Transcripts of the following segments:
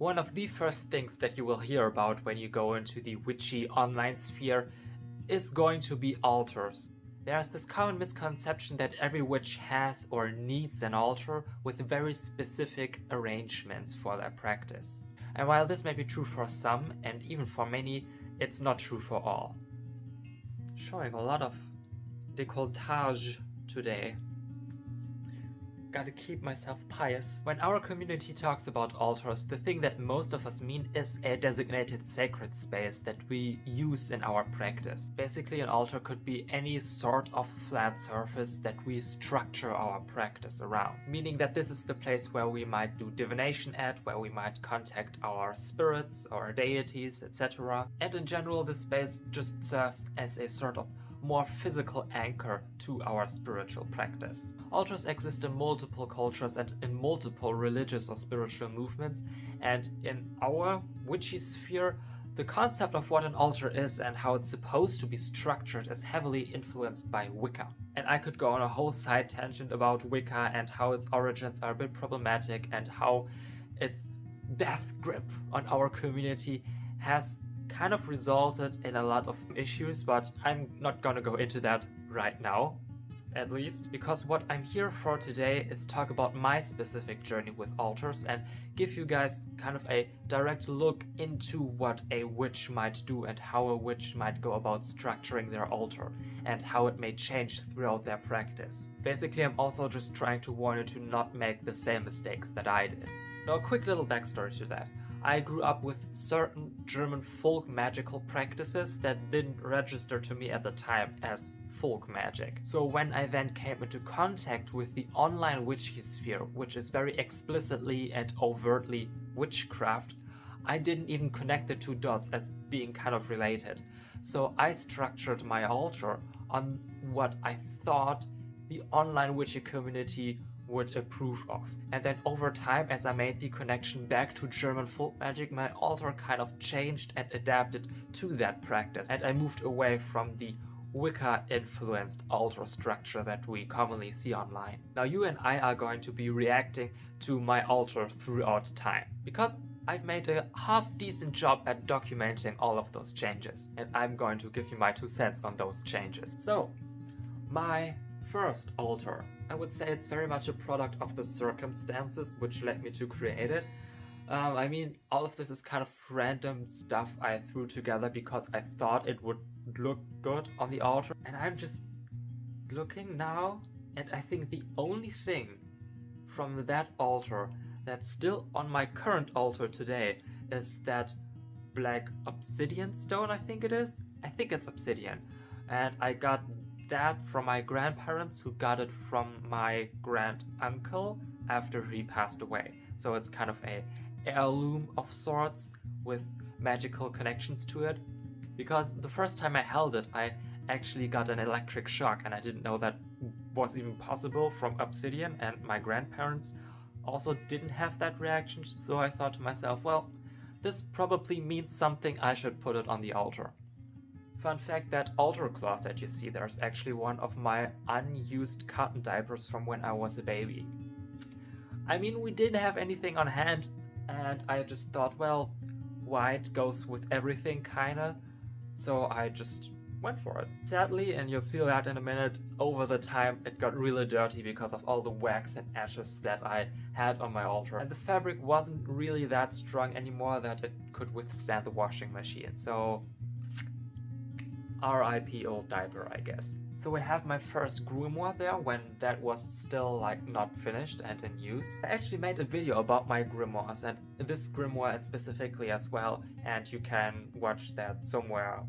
One of the first things that you will hear about when you go into the witchy online sphere is going to be altars. There's this common misconception that every witch has or needs an altar with very specific arrangements for their practice. And while this may be true for some, and even for many, it's not true for all. Showing a lot of décolletage today. Gotta keep myself pious. When our community talks about altars, the thing that most of us mean is a designated sacred space that we use in our practice. Basically, an altar could be any sort of flat surface that we structure our practice around. Meaning that this is the place where we might do divination at, where we might contact our spirits or deities, etc. And in general, this space just serves as a sort of more physical anchor to our spiritual practice. Altars exist in multiple cultures and in multiple religious or spiritual movements, and in our witchy sphere, the concept of what an altar is and how it's supposed to be structured is heavily influenced by Wicca. And I could go on a whole side tangent about Wicca and how its origins are a bit problematic and how its death grip on our community has kind of resulted in a lot of issues, but I'm not gonna go into that right now, at least, because what I'm here for today is talk about my specific journey with altars and give you guys kind of a direct look into what a witch might do and how a witch might go about structuring their altar and how it may change throughout their practice. Basically, I'm also just trying to warn you to not make the same mistakes that I did. Now, a quick little backstory to that. I grew up with certain German folk magical practices that didn't register to me at the time as folk magic. So when I then came into contact with the online witchy sphere, which is very explicitly and overtly witchcraft, I didn't even connect the two dots as being kind of related. So I structured my altar on what I thought the online witchy community would approve of. And then over time, as I made the connection back to German folk magic, my altar kind of changed and adapted to that practice, and I moved away from the Wicca-influenced altar structure that we commonly see online. Now you and I are going to be reacting to my altar throughout time, because I've made a half-decent job at documenting all of those changes, and I'm going to give you my 2 cents on those changes. So, my first altar. I would say it's very much a product of the circumstances which led me to create it. I mean, all of this is kind of random stuff I threw together because I thought it would look good on the altar. And I'm just looking now, and I think the only thing from that altar that's still on my current altar today is that black obsidian stone, I think it is. I think it's obsidian. And I got that from my grandparents, who got it from my grand uncle after he passed away. So it's kind of a heirloom of sorts with magical connections to it. Because the first time I held it, I actually got an electric shock, and I didn't know that was even possible from obsidian, and my grandparents also didn't have that reaction. So I thought to myself, well, this probably means something, I should put it on the altar. Fun fact, that altar cloth that you see there is actually one of my unused cotton diapers from when I was a baby. I mean, we didn't have anything on hand, and I just thought, well, white goes with everything, kinda, so I just went for it. Sadly, and you'll see that in a minute, over the time it got really dirty because of all the wax and ashes that I had on my altar. And the fabric wasn't really that strong anymore that it could withstand the washing machine, so RIP old diaper, I guess. So we have my first grimoire there when that was still like not finished and in use. I actually made a video about my grimoires and this grimoire specifically as well, and you can watch that somewhere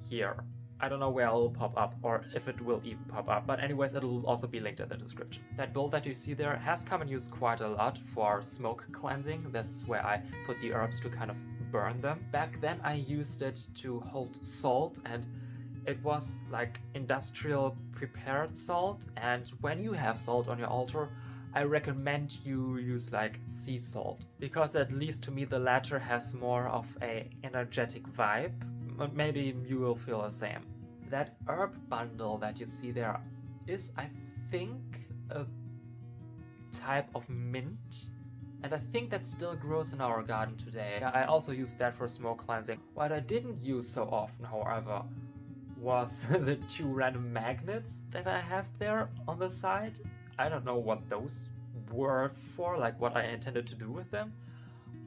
here. I don't know where it'll pop up or if it will even pop up, but anyways, it'll also be linked in the description. That bowl that you see there has come in use quite a lot for smoke cleansing. This is where I put the herbs to kind of burn them. Back then I used it to hold salt, and it was like industrial prepared salt, and when you have salt on your altar, I recommend you use like sea salt, because at least to me the latter has more of a energetic vibe. Maybe you will feel the same. That herb bundle that you see there is, I think, a type of mint, And I think that still grows in our garden today. I also use that for smoke cleansing. What I didn't use so often, however, was the 2 random magnets that I have there on the side. I don't know what those were for, like what I intended to do with them.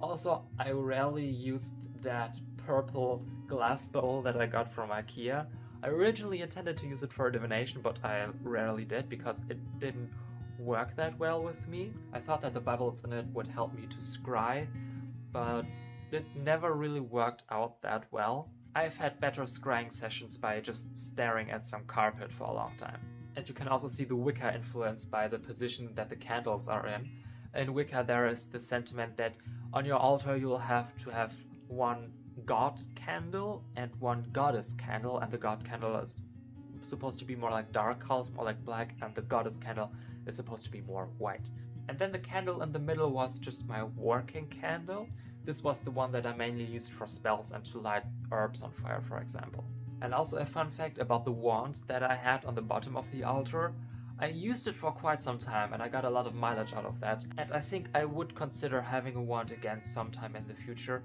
Also, I rarely used that purple glass bowl that I got from IKEA. I originally intended to use it for divination, but I rarely did because it didn't work that well with me. I thought that the bubbles in it would help me to scry, but it never really worked out that well. I've had better scrying sessions by just staring at some carpet for a long time. And you can also see the Wicca influence by the position that the candles are in. In Wicca there is the sentiment that on your altar you'll have to have 1 god candle and 1 goddess candle, and the god candle is supposed to be more like dark colors, more like black, and the goddess candle is supposed to be more white. And then the candle in the middle was just my working candle. This was the one that I mainly used for spells and to light herbs on fire, for example. And also a fun fact about the wand that I had on the bottom of the altar. I used it for quite some time and I got a lot of mileage out of that, and I think I would consider having a wand again sometime in the future,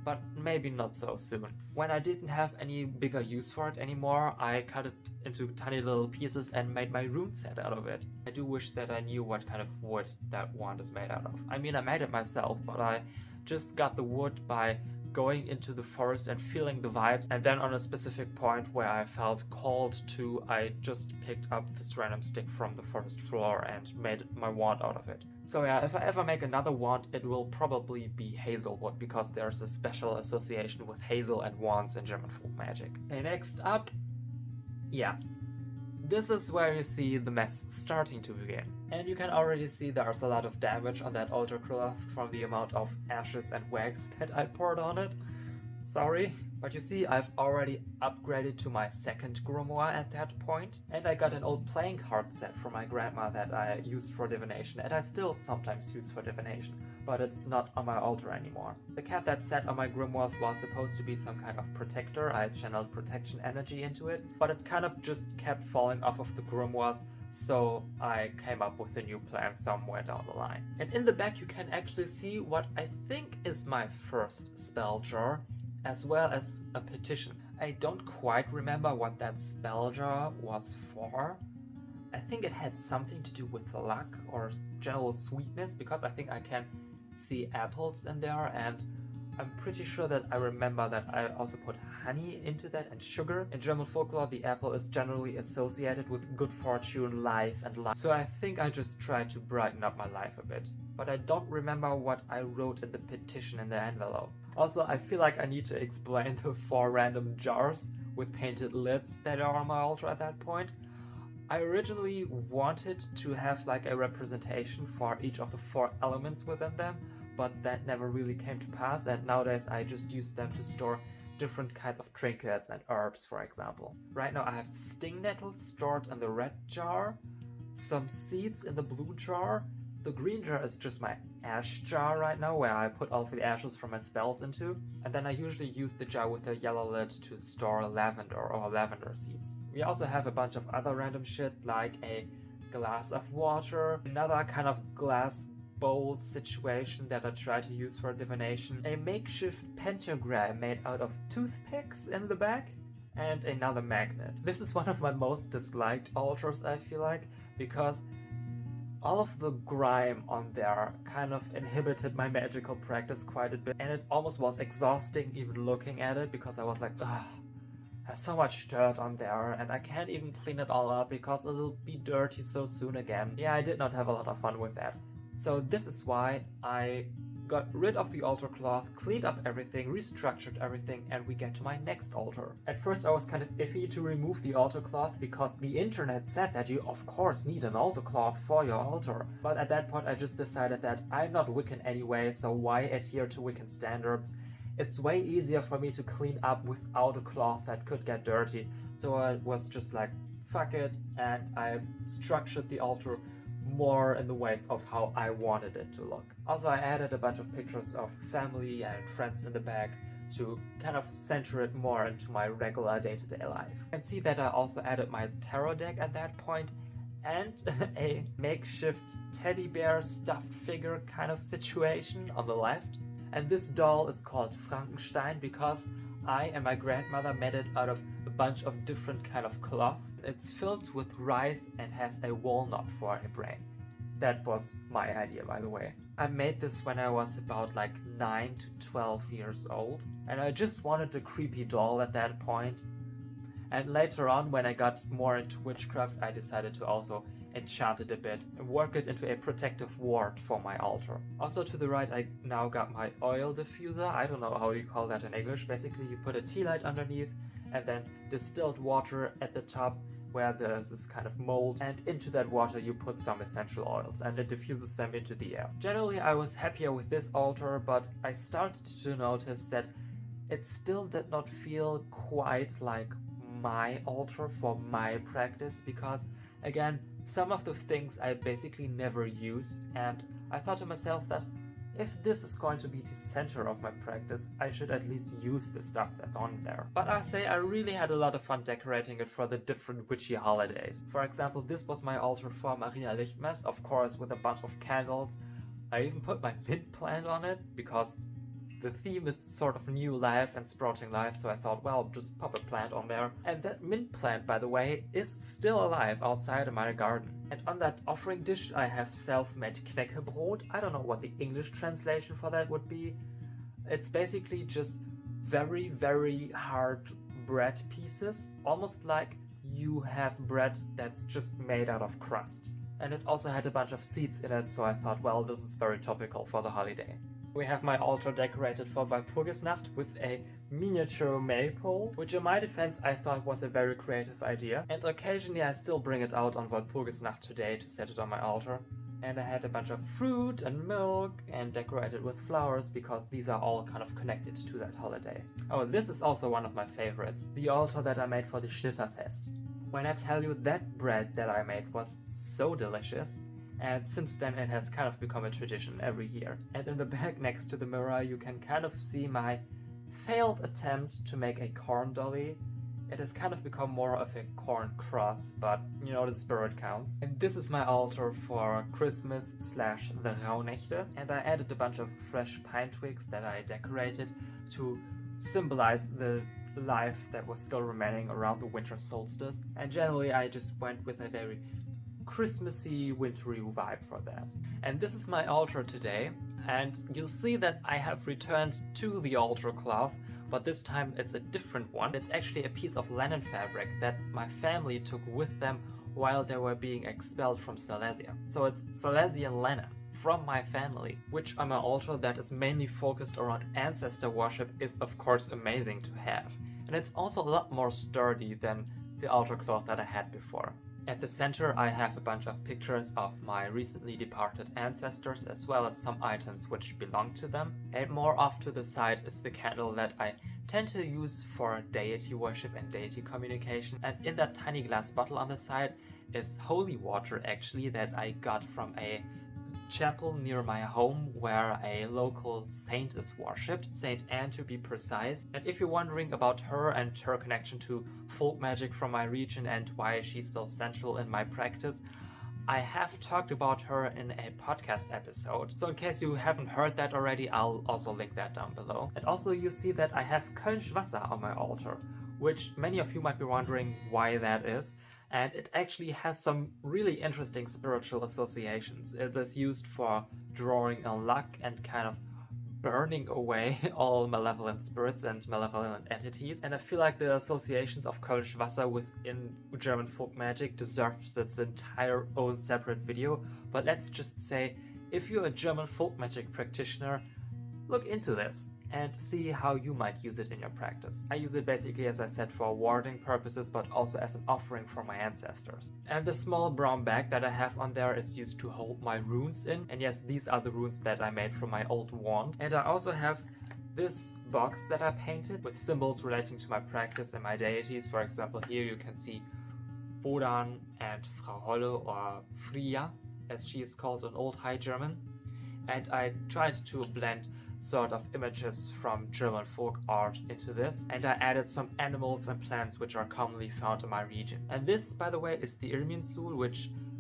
but maybe not so soon. When I didn't have any bigger use for it anymore, I cut it into tiny little pieces and made my rune set out of it. I do wish that I knew what kind of wood that wand is made out of. I mean, I made it myself, but I just got the wood by going into the forest and feeling the vibes, and then on a specific point where I felt called to, I just picked up this random stick from the forest floor and made my wand out of it. So yeah, if I ever make another wand, it will probably be hazelwood, because there's a special association with hazel and wands in German folk magic. Okay, next up, yeah. This is where you see the mess starting to begin. And you can already see there's a lot of damage on that altar cloth from the amount of ashes and wax that I poured on it. Sorry. But you see, I've already upgraded to my 2nd grimoire at that point, and I got an old playing card set from my grandma that I used for divination, and I still sometimes use for divination, but it's not on my altar anymore. The cat that sat on my grimoires was supposed to be some kind of protector. I channeled protection energy into it, but it kind of just kept falling off of the grimoires, so I came up with a new plan somewhere down the line. And in the back you can actually see what I think is my first spell jar, as well as a petition. I don't quite remember what that spell jar was for. I think it had something to do with luck or general sweetness, because I think I can see apples in there, and I'm pretty sure that I remember that I also put honey into that and sugar. In German folklore, the apple is generally associated with good fortune, life, and luck. So I think I just tried to brighten up my life a bit. But I don't remember what I wrote in the petition in the envelope. Also, I feel like I need to explain the 4 random jars with painted lids that are on my altar at that point. I originally wanted to have like a representation for each of the 4 elements within them, but that never really came to pass, and nowadays I just use them to store different kinds of trinkets and herbs, for example. Right now I have sting nettles stored in the red jar, some seeds in the blue jar. The green jar is just my ash jar right now, where I put all the ashes from my spells into, and then I usually use the jar with a yellow lid to store lavender or lavender seeds. We also have a bunch of other random shit, like a glass of water, another kind of glass bowl situation that I try to use for divination, a makeshift pentagram made out of toothpicks in the back, and another magnet. This is one of my most disliked altars, I feel like, because all of the grime on there kind of inhibited my magical practice quite a bit, and it almost was exhausting even looking at it, because I was like, ugh, there's so much dirt on there, and I can't even clean it all up because it'll be dirty so soon again. Yeah, I did not have a lot of fun with that. So this is why I got rid of the altar cloth, cleaned up everything, restructured everything, and we get to my next altar. At first I was kind of iffy to remove the altar cloth, because the internet said that you of course need an altar cloth for your altar. But at that point I just decided that I'm not Wiccan anyway, so why adhere to Wiccan standards? It's way easier for me to clean up without a cloth that could get dirty. So I was just like, fuck it, and I structured the altar more in the ways of how I wanted it to look. Also, I added a bunch of pictures of family and friends in the back to kind of center it more into my regular day-to-day life. And see that I also added my tarot deck at that point, and a makeshift teddy bear stuffed figure kind of situation on the left. And this doll is called Frankenstein because I and my grandmother made it out of a bunch of different kind of cloth. It's filled with rice and has a walnut for a brain. That was my idea, by the way. I made this when I was about like 9 to 12 years old, and I just wanted a creepy doll at that point. And later on, when I got more into witchcraft, I decided to also enchant it a bit and work it into a protective ward for my altar. Also to the right, I now got my oil diffuser. I don't know how you call that in English. Basically, you put a tea light underneath and then distilled water at the top where there's this kind of mold, and into that water you put some essential oils and it diffuses them into the air. Generally, I was happier with this altar, but I started to notice that it still did not feel quite like my altar for my practice because, again, some of the things I basically never use, and I thought to myself that if this is going to be the center of my practice, I should at least use the stuff that's on there. But I say I really had a lot of fun decorating it for the different witchy holidays. For example, this was my altar for Maria Lichtmess, of course with a bunch of candles. I even put my mint plant on it because the theme is sort of new life and sprouting life, so I thought, well, just pop a plant on there. And that mint plant, by the way, is still alive outside in my garden. And on that offering dish I have self-made 𝔇𝔢. I don't know what the English translation for that would be. It's basically just very, very hard bread pieces, almost like you have bread that's just made out of crust. And it also had a bunch of seeds in it, so I thought, well, this is very topical for the holiday. We have my altar decorated for Walpurgisnacht with a miniature maypole, which in my defense I thought was a very creative idea, and occasionally I still bring it out on Walpurgisnacht today to set it on my altar. And I had a bunch of fruit and milk and decorated with flowers because these are all kind of connected to that holiday. Oh, this is also one of my favorites, the altar that I made for the Schnitterfest. When I tell you that bread that I made was so delicious, and since then it has kind of become a tradition every year. And in the back next to the mirror you can kind of see my failed attempt to make a corn dolly. It has kind of become more of a corn cross, but you know, the spirit counts. And this is my altar for Christmas / the Rauhnächte, and I added a bunch of fresh pine twigs that I decorated to symbolize the life that was still remaining around the winter solstice. And generally I just went with a very Christmassy, wintry vibe for that. And this is my altar today, and you'll see that I have returned to the altar cloth, but this time it's a different one. It's actually a piece of linen fabric that my family took with them while they were being expelled from Silesia. So it's Silesian linen from my family, which on my altar that is mainly focused around ancestor worship is of course amazing to have. And it's also a lot more sturdy than the altar cloth that I had before. At the center I have a bunch of pictures of my recently departed ancestors as well as some items which belong to them. And more off to the side is the candle that I tend to use for deity worship and deity communication. And in that tiny glass bottle on the side is holy water actually that I got from a chapel near my home where a local saint is worshipped, Saint Anne to be precise. And if you're wondering about her and her connection to folk magic from my region and why she's so central in my practice, I have talked about her in a podcast episode. So in case you haven't heard that already, I'll also link that down below. And also you see that I have 𝔇𝔢 𝔖𝔭𝔬𝔢𝔨 on my altar, which many of you might be wondering why that is. And it actually has some really interesting spiritual associations. It is used for drawing in luck and kind of burning away all malevolent spirits and malevolent entities. And I feel like the associations of 𝔇𝔢 𝔖𝔭𝔬𝔢 within German folk magic deserves its entire own separate video. But let's just say, if you're a German folk magic practitioner, look into this and see how you might use it in your practice. I use it basically, as I said, for warding purposes, but also as an offering for my ancestors. And the small brown bag that I have on there is used to hold my runes in. And yes, these are the runes that I made from my old wand. And I also have this box that I painted with symbols relating to my practice and my deities. For example, here you can see Wodan and Frau Holle, or Fria, as she is called in Old High German. And I tried to blend sort of images from German folk art into this, and I added some animals and plants which are commonly found in my region. And this, by the way, is the Irminsul, which